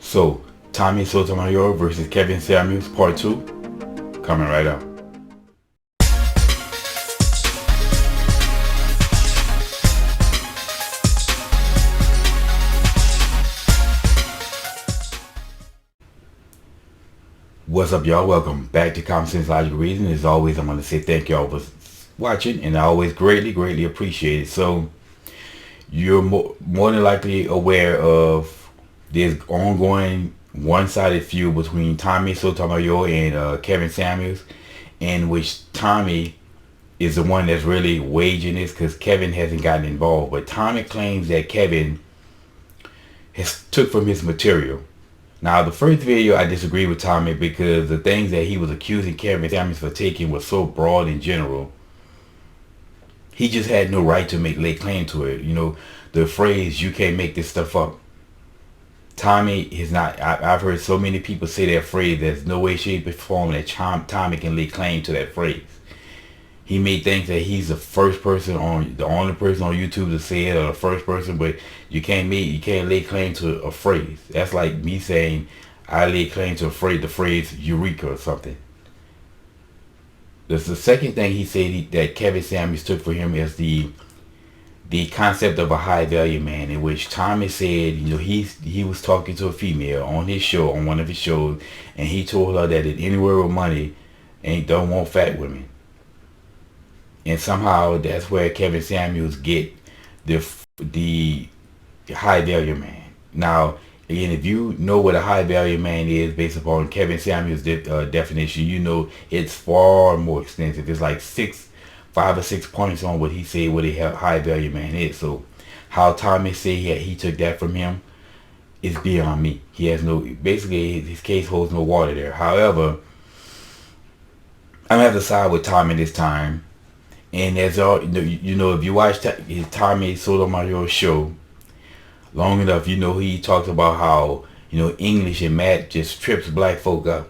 So, Tommy Sotomayor versus Kevin Samuels, part 2, coming right up. What's up, y'all? Welcome back to Common Sense Logical Reason. As always, I'm going to say thank y'all for watching, and I always greatly appreciate it. So, you're more than likely aware of this ongoing one-sided feud between Tommy Sotomayor and Kevin Samuels, in which Tommy is the one that's really waging this because Kevin hasn't gotten involved. But Tommy claims that Kevin has took from his material. Now, the first video, I disagree with Tommy because the things that he was accusing Kevin Samuels for taking was so broad in general. He just had no right to lay claim to it. You know, the phrase, you can't make this stuff up. Tommy is not, I've heard so many people say that phrase, there's no way, shape, or form that Tommy can lay claim to that phrase. He may think that he's the only person on YouTube to say it, or the first person, but you can't lay claim to a phrase. That's like me saying I lay claim to the phrase eureka or something. The second thing he said that Kevin Samuels took for him is the concept of a high value man, in which Tommy said, you know, he was talking to a female on his show, on one of his shows, and he told her that anywhere with money don't want fat women. And somehow that's where Kevin Samuels get the high value man. Now, again, if you know what a high value man is based upon Kevin Samuels' definition, you know it's far more extensive. It's like 5 or 6 points on what he said what a high value man is. So how Tommy said he took that from him is beyond me. He has basically his case holds no water there. However, I'm gonna have to side with Tommy this time. And as all you know, if you watch Tommy Sotomayor's show long enough, you know he talks about how, you know, English and math just trips black folk up.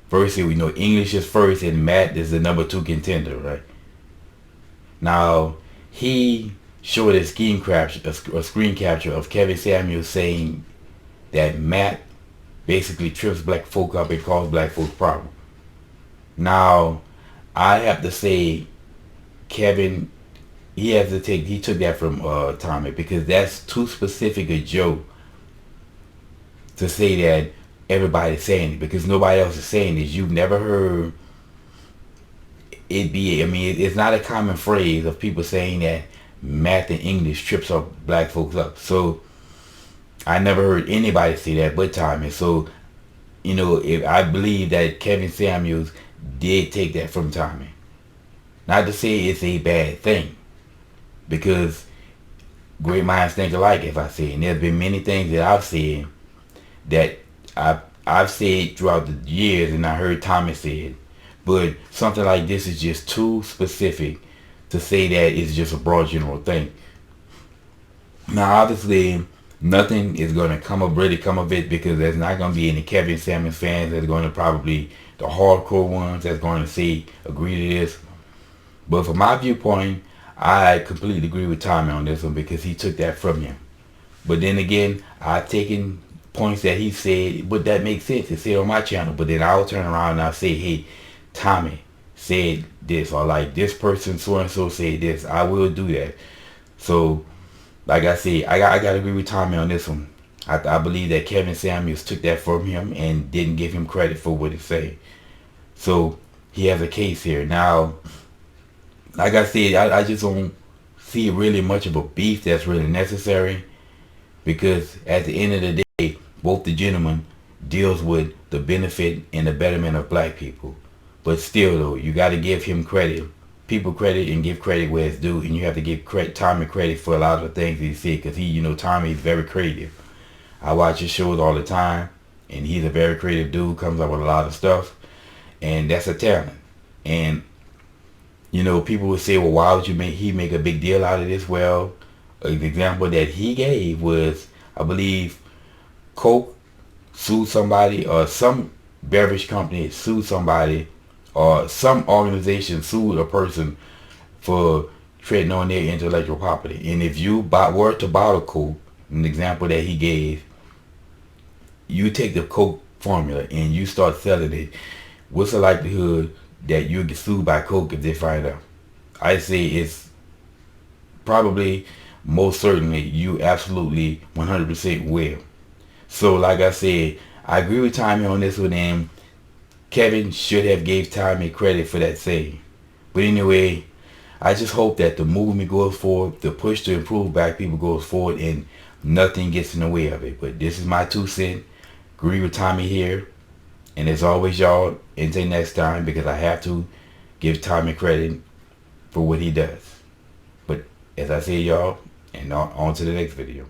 Firstly, we know English is first and math is the number 2 contender, right? Now, he showed a screen capture of Kevin Samuels saying that math basically trips black folk up and causes black folk problems. Now, I have to say, Kevin, he took that from Tommy, because that's too specific a joke to say that everybody's saying it, because nobody else is saying it. You've never heard it be, I mean, it's not a common phrase of people saying that math and English trips up black folks up. So I never heard anybody say that but Tommy. So, you know, I believe that Kevin Samuels did take that from Tommy. Not to say it's a bad thing, because great minds think alike, if I say. And there's been many things that I've said that I've said throughout the years, and I heard Tommy say it. But something like this is just too specific to say that it's just a broad general thing. Now, obviously, nothing is going to come of it, because there's not going to be any Kevin Samuels fans that's going to probably, the hardcore ones that's going to agree to this. But from my viewpoint, I completely agree with Tommy on this one, because he took that from him. But then again, I've taken points that he said, but that makes sense to say on my channel. But then I'll turn around and I'll say, hey, Tommy said this, or like this person so-and-so said this. I will do that. So, like I said, I got to agree with Tommy on this one. I believe that Kevin Samuels took that from him and didn't give him credit for what he said. So, he has a case here. Now, like I said, I just don't see really much of a beef that's really necessary, because at the end of the day, both the gentlemen deals with the benefit and the betterment of black people. But still, though, you got to give him credit, people credit, and give credit where it's due. And you have to give Tommy credit for a lot of the things he said, because Tommy is very creative. I watch his shows all the time, and he's a very creative dude, comes up with a lot of stuff, and that's a talent. And you know, people would say, well, why would he make a big deal out of this? Well, an example that he gave was, I believe, Coke sued somebody, or some beverage company sued somebody, or some organization sued a person for treading on their intellectual property. And if you were to bottle Coke, an example that he gave, you take the Coke formula and you start selling it, what's the likelihood that you'll get sued by Coke if they find out? I say it's probably, most certainly, you absolutely 100% will. So like I said, I agree with Tommy on this one, and Kevin should have gave Tommy credit for that save. But anyway, I just hope that the movement goes forward, the push to improve black people goes forward, and nothing gets in the way of it. But this is my 2 cents. Agree with Tommy here. And as always, y'all, until next time, because I have to give Tommy credit for what he does. But as I say, y'all, and on to the next video.